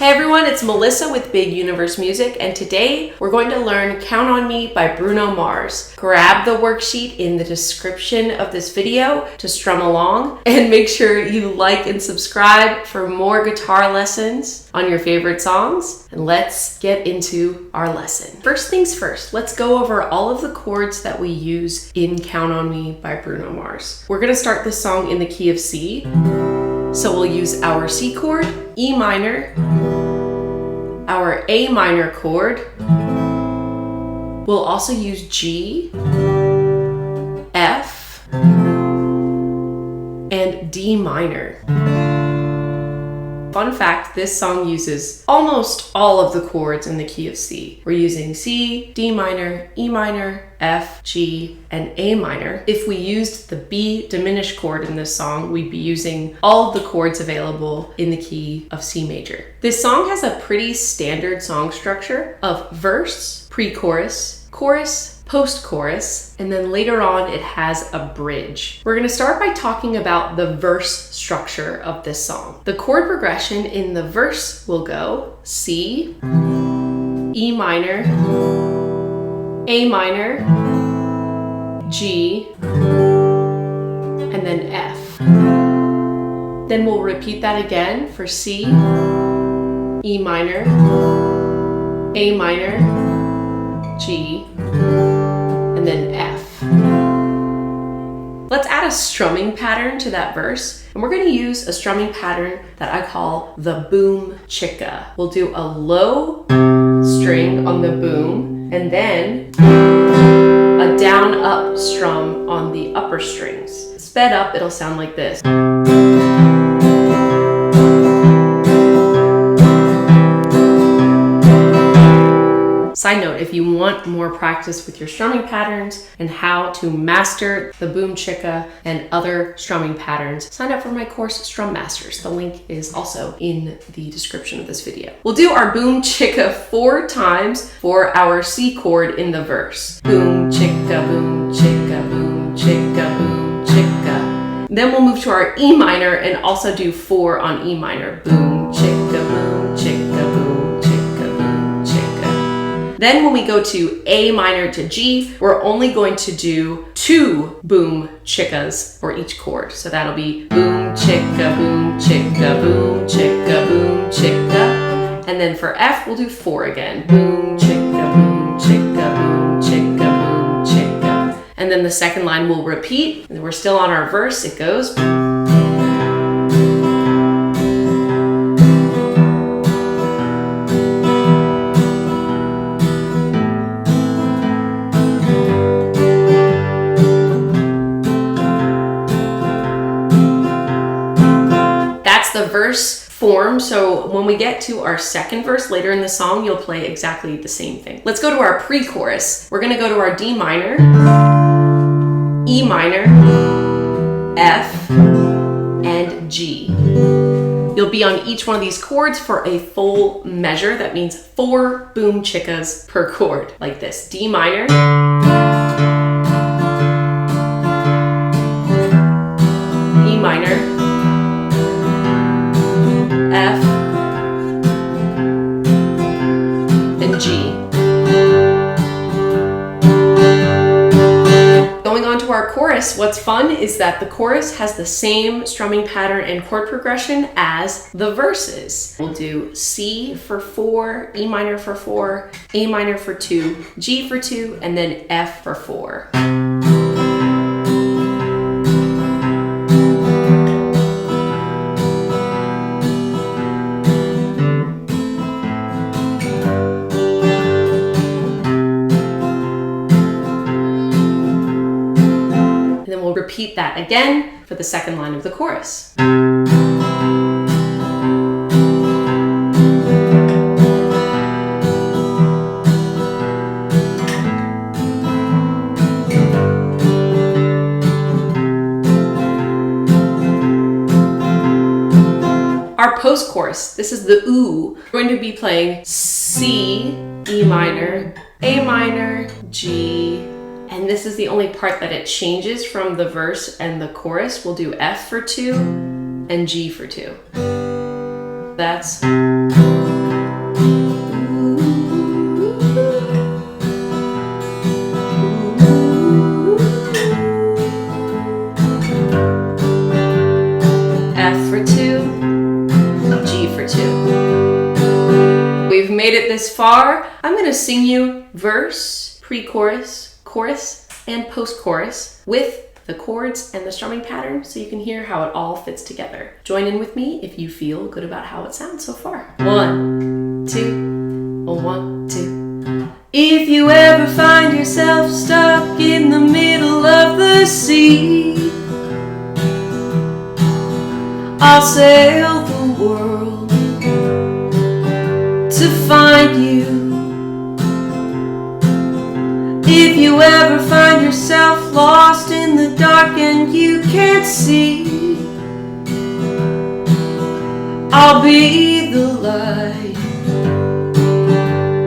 Hey everyone, it's Melissa with Big Universe Music, and today we're going to learn Count on Me by Bruno Mars. Grab the worksheet in the description of this video to strum along, and make sure you like and subscribe for more guitar lessons on your favorite songs. And let's get into our lesson. First things first, let's go over all of the chords that we use in Count on Me by Bruno Mars. We're gonna start this song in the key of C. So we'll use our C chord, E minor, our A minor chord. We'll also use G, F, and D minor. Fun fact, this song uses almost all of the chords in the key of C. We're using C, D minor, E minor, F, G, and A minor. If we used the B diminished chord in this song, we'd be using all of the chords available in the key of C major. This song has a pretty standard song structure of verse, pre-chorus, chorus, post-chorus, and then later on it has a bridge. We're gonna start by talking about the verse structure of this song. The chord progression in the verse will go C, E minor, A minor, G, and then F. Then we'll repeat that again for C, E minor, A minor, G, and then F. Let's add a strumming pattern to that verse, and we're going to use a strumming pattern that I call the boom chicka. We'll do a low string on the boom, and then a down up strum on the upper strings. Sped up, it'll sound like this. Side note, if you want more practice with your strumming patterns and how to master the boom chicka and other strumming patterns, sign up for my course, Strum Masters. The link is also in the description of this video. We'll do our boom chicka 4 times for our C chord in the verse. Boom chicka, boom chicka, boom chicka, boom chicka. Then we'll move to our E minor and also do 4 on E minor. Boom chicka, boom chicka, boom. Then when we go to A minor to G, we're only going to do 2 boom chickas for each chord. So that'll be boom chicka, boom chicka, boom chicka, boom chicka. And then for F, we'll do 4 again. Boom chicka, boom chicka, boom chicka, boom chicka. And then the second line will repeat. And we're still on our verse. It goes. The verse form, so when we get to our second verse later in the song, you'll play exactly the same thing. Let's go to our pre-chorus. We're gonna go to our D minor, E minor, F, and G. You'll be on each one of these chords for a full measure. That means 4 boom chickas per chord, like this. D minor, E minor, F, and G. Going on to our chorus, what's fun is that the chorus has the same strumming pattern and chord progression as the verses. We'll do C for 4, E minor for 4, A minor for 2, G for 2, and then F for 4. Repeat that again for the second line of the chorus. Our post-chorus, this is the ooh. We're going to be playing C, E minor, A minor, G, and this is the only part that it changes from the verse and the chorus. We'll do F for 2 and G for 2. That's made it this far, I'm gonna sing you verse, pre-chorus, chorus, and post-chorus with the chords and the strumming pattern so you can hear how it all fits together. Join in with me if you feel good about how it sounds so far. 1, 2, 1, 2. If you ever find yourself stuck in the middle of the sea, I'll sail the world to find you. If you ever find yourself lost in the dark and you can't see, I'll be the light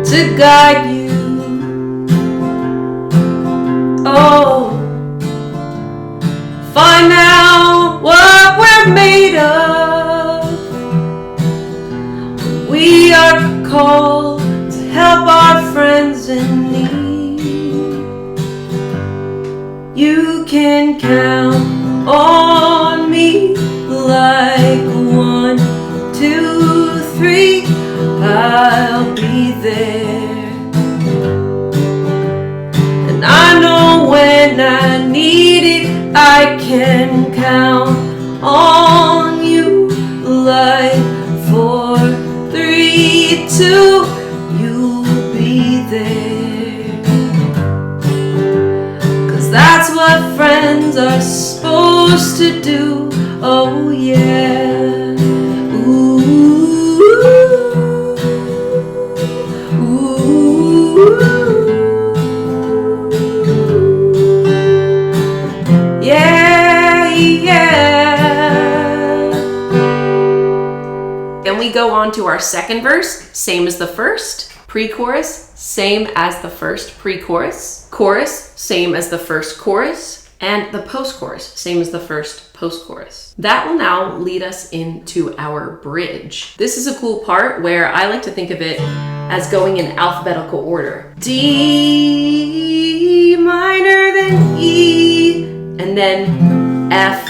to guide you. Oh, find out what we're made of. We are called to help our friends in need. You can count on me like 1, 2, 3. I'll be there. And I know when I need it, I can count on you like 4, 3, 2. You'll be there. That's what friends are supposed to do. Oh yeah. Ooh, ooh, yeah, yeah. Then we go on to our second verse, same as the first. Pre-chorus, same as the first pre-chorus. Chorus, same as the first chorus. And the post-chorus, same as the first post-chorus. That will now lead us into our bridge. This is a cool part where I like to think of it as going in alphabetical order. D minor, then E, and then F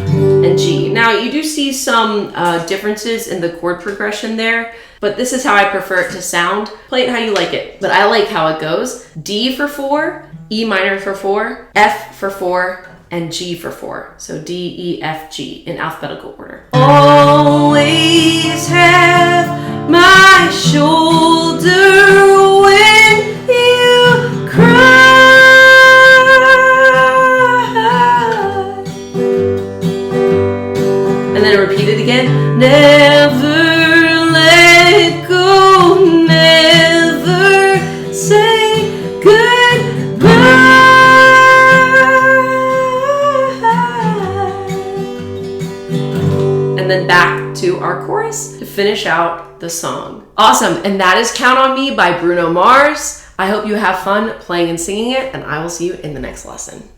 and G. Now you do see some differences in the chord progression there, but this is how I prefer it to sound. Play it how you like it, but I like how it goes. D for 4, E minor for 4, F for 4, and G for 4. So D, E, F, G in alphabetical order. Always have my shoulder when you cry. And then repeat it again. Never let go, never say goodbye. And then back to our chorus to finish out the song. Awesome, and that is Count on Me by Bruno Mars. I hope you have fun playing and singing it, and I will see you in the next lesson.